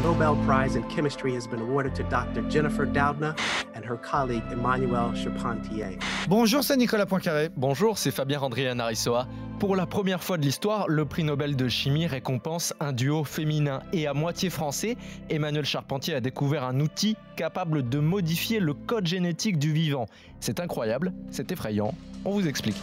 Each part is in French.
Nobel Prize in Chemistry has been awarded to Dr. Jennifer Doudna and her colleague Emmanuelle Charpentier. Bonjour, c'est Nicolas Poincaré. Bonjour, c'est Fabien Randrian-Arissoa. Pour la première fois de l'histoire, le prix Nobel de chimie récompense un duo féminin et à moitié français. Emmanuelle Charpentier a découvert un outil capable de modifier le code génétique du vivant. C'est incroyable, c'est effrayant, on vous explique.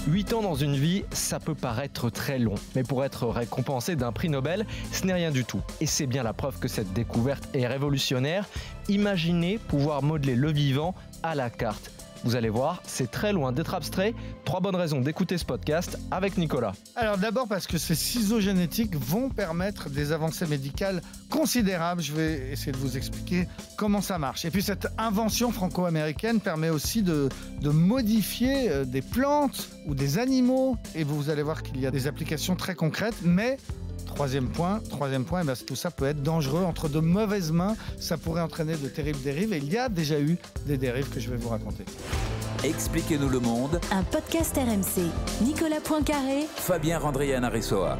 Huit ans dans une vie, ça peut paraître très long, mais pour être récompensé d'un prix Nobel, ce n'est rien du tout. Et c'est bien la preuve que cette découverte est révolutionnaire. Imaginez pouvoir modeler le vivant à la carte. Vous allez voir, c'est très loin d'être abstrait. 3 bonnes raisons d'écouter ce podcast avec Nicolas. Alors d'abord parce que ces ciseaux génétiques vont permettre des avancées médicales considérables. Je vais essayer de vous expliquer comment ça marche. Et puis cette invention franco-américaine permet aussi de modifier des plantes ou des animaux. Et vous allez voir qu'il y a des applications très concrètes, mais Troisième point, eh bien, tout ça peut être dangereux. Entre de mauvaises mains, ça pourrait entraîner de terribles dérives. Et il y a déjà eu des dérives que je vais vous raconter. Expliquez-nous le monde. Un podcast RMC. Nicolas Poincaré. Fabien Randrian-Arissoa.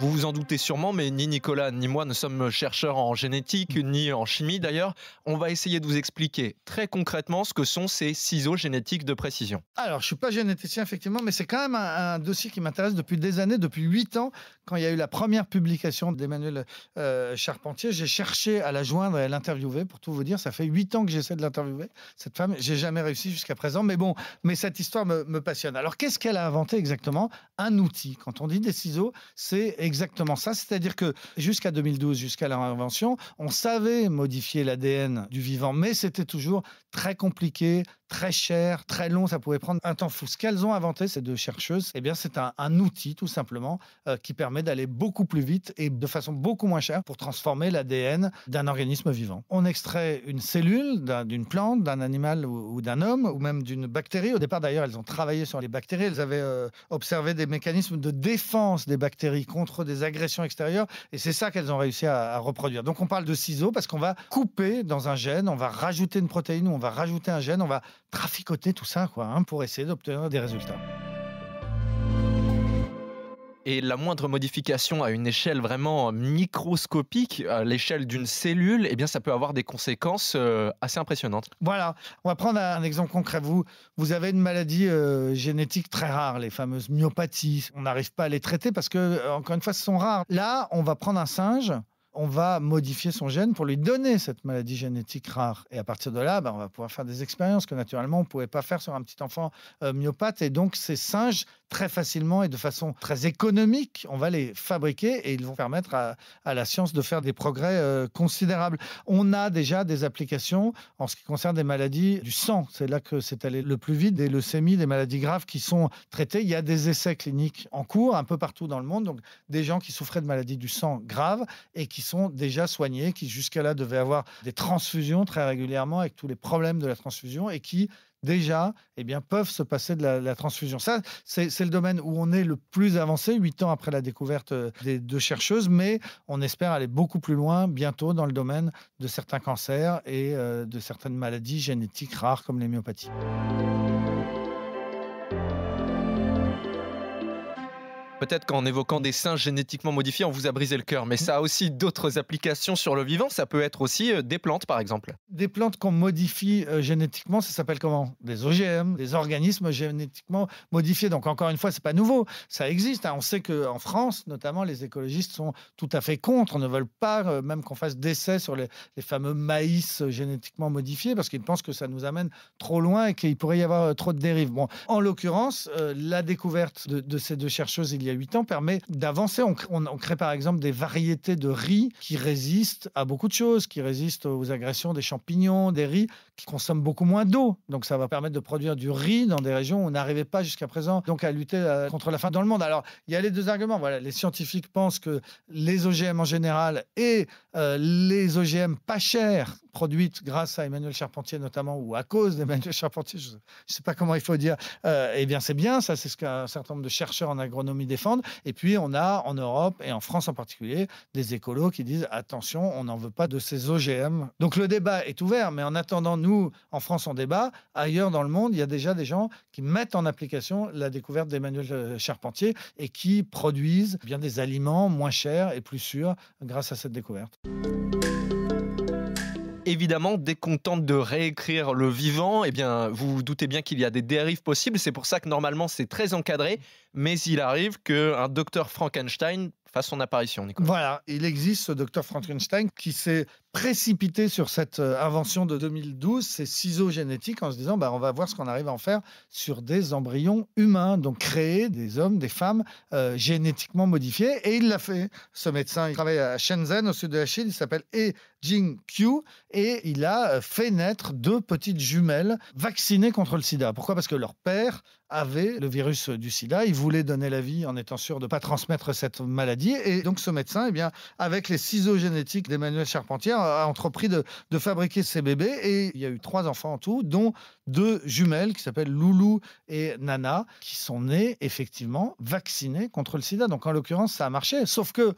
Vous vous en doutez sûrement, mais ni Nicolas ni moi ne sommes chercheurs en génétique, ni en chimie d'ailleurs. On va essayer de vous expliquer très concrètement ce que sont ces ciseaux génétiques de précision. Alors, je ne suis pas généticien, effectivement, mais c'est quand même un dossier qui m'intéresse depuis des années, depuis 8 ans. Quand il y a eu la première publication d'Emmanuelle Charpentier, j'ai cherché à la joindre et à l'interviewer. Pour tout vous dire, ça fait 8 ans que j'essaie de l'interviewer, cette femme. J'ai jamais réussi jusqu'à présent, mais cette histoire me passionne. Alors, qu'est-ce qu'elle a inventé exactement ? Un outil. Quand on dit des ciseaux, c'est exactement ça, c'est-à-dire que jusqu'à 2012, jusqu'à leur invention, on savait modifier l'ADN du vivant, mais c'était toujours très compliqué, très cher, très long, ça pouvait prendre un temps fou. Ce qu'elles ont inventé, ces deux chercheuses, eh bien, c'est un outil, tout simplement, qui permet d'aller beaucoup plus vite et de façon beaucoup moins chère pour transformer l'ADN d'un organisme vivant. On extrait une cellule d'une plante, d'un animal ou d'un homme, ou même d'une bactérie. Au départ, d'ailleurs, elles ont travaillé sur les bactéries. Elles avaient observé des mécanismes de défense des bactéries contre des agressions extérieures, et c'est ça qu'elles ont réussi à reproduire. Donc, on parle de ciseaux parce qu'on va couper dans un gène, on va rajouter une protéine ou on va rajouter un gène, on va traficoter tout ça, pour essayer d'obtenir des résultats. Et la moindre modification à une échelle vraiment microscopique, à l'échelle d'une cellule, eh bien, ça peut avoir des conséquences assez impressionnantes. Voilà, on va prendre un exemple concret. Vous avez une maladie génétique très rare, les fameuses myopathies. On n'arrive pas à les traiter parce que, encore une fois, ce sont rares. Là, on va prendre un singe, on va modifier son gène pour lui donner cette maladie génétique rare. Et à partir de là, on va pouvoir faire des expériences que naturellement, on ne pouvait pas faire sur un petit enfant myopathe. Et donc, ces singes, très facilement et de façon très économique, on va les fabriquer et ils vont permettre à la science de faire des progrès considérables. On a déjà des applications en ce qui concerne des maladies du sang. C'est là que c'est allé le plus vite, des leucémies, des maladies graves qui sont traitées. Il y a des essais cliniques en cours un peu partout dans le monde. Donc, des gens qui souffraient de maladies du sang graves et qui sont déjà soignés, qui jusqu'à là devaient avoir des transfusions très régulièrement avec tous les problèmes de la transfusion et qui déjà peuvent se passer de la transfusion. Ça, c'est le domaine où on est le plus avancé, 8 ans après la découverte des deux chercheuses, mais on espère aller beaucoup plus loin bientôt dans le domaine de certains cancers et de certaines maladies génétiques rares comme les myopathies. Peut-être qu'en évoquant des singes génétiquement modifiés, on vous a brisé le cœur, mais ça a aussi d'autres applications sur le vivant. Ça peut être aussi des plantes, par exemple. Des plantes qu'on modifie génétiquement, ça s'appelle comment ? Des OGM, des organismes génétiquement modifiés. Donc encore une fois, c'est pas nouveau, ça existe. On sait qu'en France, notamment, les écologistes sont tout à fait contre, ne veulent pas même qu'on fasse d'essais sur les fameux maïs génétiquement modifiés, parce qu'ils pensent que ça nous amène trop loin et qu'il pourrait y avoir trop de dérives. Bon, en l'occurrence, la découverte de ces deux chercheuses il y a 8 ans permet d'avancer. On crée par exemple des variétés de riz qui résistent à beaucoup de choses, qui résistent aux agressions des champignons, des riz qui consomment beaucoup moins d'eau. Donc ça va permettre de produire du riz dans des régions où on n'arrivait pas jusqu'à présent donc à lutter contre la faim dans le monde. Alors il y a les deux arguments. Voilà, les scientifiques pensent que les OGM en général et les OGM pas chers produites grâce à Emmanuelle Charpentier notamment, ou à cause d'Emmanuelle Charpentier, je ne sais pas comment il faut dire, c'est bien, ça c'est ce qu'un certain nombre de chercheurs en agronomie défendent. Et puis on a en Europe et en France en particulier des écolos qui disent attention, on n'en veut pas de ces OGM. Donc le débat est ouvert, mais en attendant, nous nous, en France, on débat. Ailleurs dans le monde, il y a déjà des gens qui mettent en application la découverte d'Emmanuel Charpentier et qui produisent bien des aliments moins chers et plus sûrs grâce à cette découverte. Évidemment, dès qu'on tente de réécrire le vivant, eh bien, vous vous doutez bien qu'il y a des dérives possibles. C'est pour ça que normalement, c'est très encadré. Mais il arrive qu'un docteur Frankenstein fasse son apparition, Nicolas. Voilà, il existe ce docteur Frankenstein qui s'est précipité sur cette invention de 2012, ces ciseaux génétiques, en se disant on va voir ce qu'on arrive à en faire sur des embryons humains, donc créer des hommes, des femmes génétiquement modifiés. Et il l'a fait, ce médecin. Il travaille à Shenzhen, au sud de la Chine. Il s'appelle He Jing-Qiu et il a fait naître 2 petites jumelles vaccinées contre le sida. Pourquoi ? Parce que leur père avait le virus du sida. Il voulait donner la vie en étant sûr de ne pas transmettre cette maladie. Et donc ce médecin, eh bien, avec les ciseaux génétiques d'Emmanuel Charpentier, a entrepris de fabriquer ces bébés. Et il y a eu 3 enfants en tout, dont 2 jumelles qui s'appellent Loulou et Nana, qui sont nées effectivement vaccinées contre le sida. Donc en l'occurrence, ça a marché. Sauf que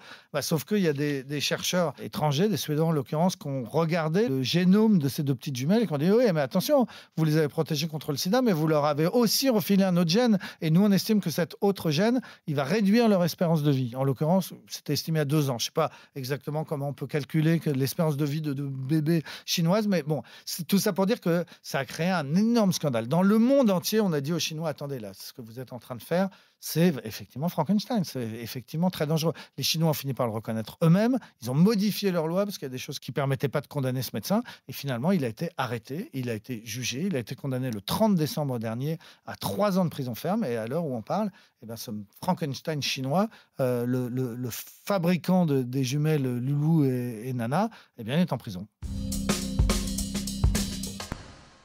il y a des chercheurs étrangers, des Suédois en l'occurrence, qui ont regardé le génome de ces 2 petites jumelles et qui ont dit oui, mais attention, vous les avez protégées contre le sida, mais vous leur avez aussi refilé un autre gène. Et nous, on estime que cet autre gène, il va réduire leur espérance de vie. En l'occurrence, c'était estimé à 2 ans. Je ne sais pas exactement comment on peut calculer que l'espérance de vie de bébés chinoises, mais bon, c'est tout ça pour dire que ça a créé un énorme scandale. Dans le monde entier, on a dit aux Chinois, attendez là, ce que vous êtes en train de faire, c'est effectivement Frankenstein, c'est effectivement très dangereux. Les Chinois ont fini par le reconnaître eux-mêmes, ils ont modifié leur loi parce qu'il y a des choses qui ne permettaient pas de condamner ce médecin, et finalement, il a été arrêté, il a été jugé, il a été condamné le 30 décembre dernier à 3 ans de prison ferme, et à l'heure où on parle, eh bien, ce Frankenstein chinois, le fabricant des jumelles Loulou et Nana, eh bien, il est en prison.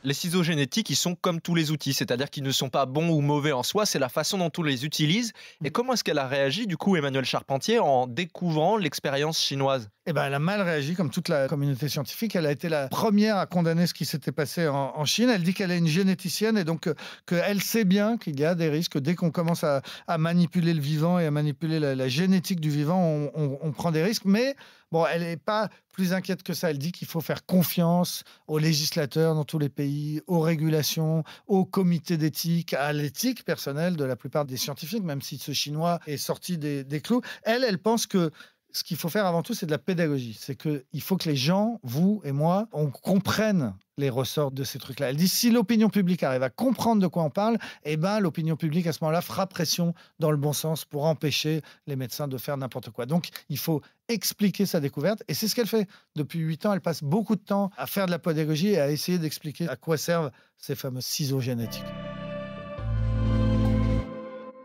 Les ciseaux génétiques, ils sont comme tous les outils, c'est-à-dire qu'ils ne sont pas bons ou mauvais en soi, c'est la façon dont on les utilise. Et comment est-ce qu'elle a réagi, du coup, Emmanuel Charpentier, en découvrant l'expérience chinoise ? Eh ben, elle a mal réagi, comme toute la communauté scientifique. Elle a été la première à condamner ce qui s'était passé en Chine. Elle dit qu'elle est une généticienne et donc qu'elle sait bien qu'il y a des risques. Dès qu'on commence à manipuler le vivant et à manipuler la génétique du vivant, on prend des risques. Mais bon, elle n'est pas plus inquiète que ça. Elle dit qu'il faut faire confiance aux législateurs dans tous les pays, aux régulations, aux comités d'éthique, à l'éthique personnelle de la plupart des scientifiques, même si ce Chinois est sorti des clous. Elle pense que ce qu'il faut faire avant tout, c'est de la pédagogie. C'est qu'il faut que les gens, vous et moi, on comprenne les ressorts de ces trucs-là. Elle dit, si l'opinion publique arrive à comprendre de quoi on parle, eh ben, l'opinion publique, à ce moment-là, fera pression dans le bon sens pour empêcher les médecins de faire n'importe quoi. Donc, il faut expliquer sa découverte, et c'est ce qu'elle fait. Depuis 8 ans, elle passe beaucoup de temps à faire de la pédagogie et à essayer d'expliquer à quoi servent ces fameux ciseaux génétiques.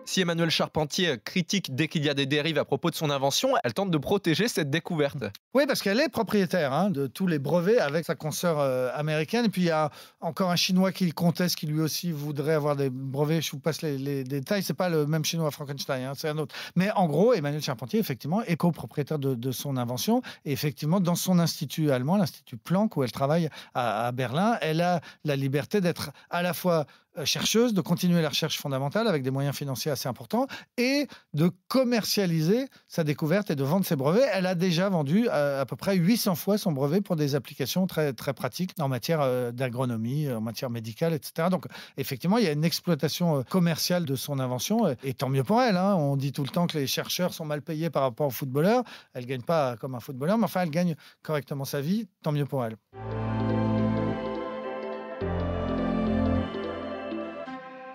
Si Emmanuel Charpentier critique dès qu'il y a des dérives à propos de son invention, elle tente de protéger cette découverte. Oui, parce qu'elle est propriétaire de tous les brevets avec sa consoeur américaine. Et puis, il y a encore un Chinois qui conteste, qui lui aussi voudrait avoir des brevets. Je vous passe les détails. Ce n'est pas le même Chinois Frankenstein, c'est un autre. Mais en gros, Emmanuel Charpentier, effectivement, est copropriétaire de son invention. Et effectivement, dans son institut allemand, l'Institut Planck, où elle travaille à Berlin, elle a la liberté d'être à la fois chercheuse, de continuer la recherche fondamentale avec des moyens financiers assez importants et de commercialiser sa découverte et de vendre ses brevets. Elle a déjà vendu à peu près 800 fois son brevet pour des applications très, très pratiques en matière d'agronomie, en matière médicale, etc. Donc, effectivement, il y a une exploitation commerciale de son invention et tant mieux pour elle. On dit tout le temps que les chercheurs sont mal payés par rapport aux footballeurs. Elle ne gagne pas comme un footballeur, mais enfin, elle gagne correctement sa vie. Tant mieux pour elle.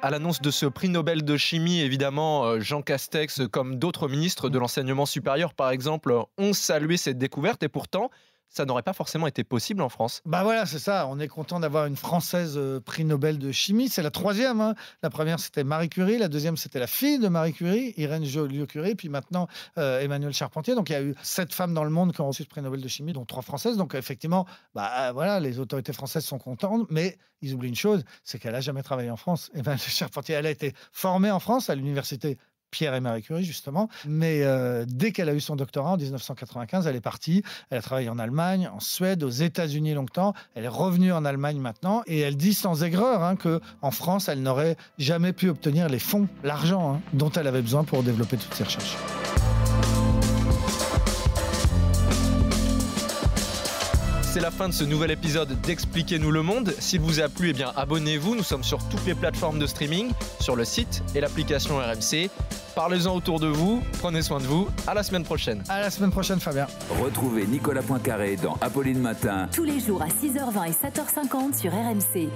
À l'annonce de ce prix Nobel de chimie, évidemment, Jean Castex, comme d'autres ministres de l'enseignement supérieur, par exemple, ont salué cette découverte et pourtant, ça n'aurait pas forcément été possible en France. Bah voilà, c'est ça. On est content d'avoir une Française prix Nobel de chimie. C'est la 3e. La première, c'était Marie Curie. La 2e, c'était la fille de Marie Curie, Irène Joliot-Curie. Puis maintenant, Emmanuel Charpentier. Donc, il y a eu 7 femmes dans le monde qui ont reçu ce prix Nobel de chimie, dont 3 Françaises. Donc, effectivement, voilà, les autorités françaises sont contentes. Mais ils oublient une chose, c'est qu'elle n'a jamais travaillé en France. Emmanuel Charpentier, elle a été formée en France à l'université Pierre et Marie Curie, justement. Mais dès qu'elle a eu son doctorat en 1995, elle est partie. Elle a travaillé en Allemagne, en Suède, aux États-Unis longtemps. Elle est revenue en Allemagne maintenant. Et elle dit sans aigreur qu'en France, elle n'aurait jamais pu obtenir les fonds, l'argent dont elle avait besoin pour développer toutes ses recherches. C'est la fin de ce nouvel épisode d'Expliquez-nous le monde. S'il vous a plu, eh bien abonnez-vous. Nous sommes sur toutes les plateformes de streaming, sur le site et l'application RMC. Parlez-en autour de vous, prenez soin de vous. À la semaine prochaine. À la semaine prochaine, Fabien. Retrouvez Nicolas Poincaré dans Apolline Matin. Tous les jours à 6h20 et 7h50 sur RMC.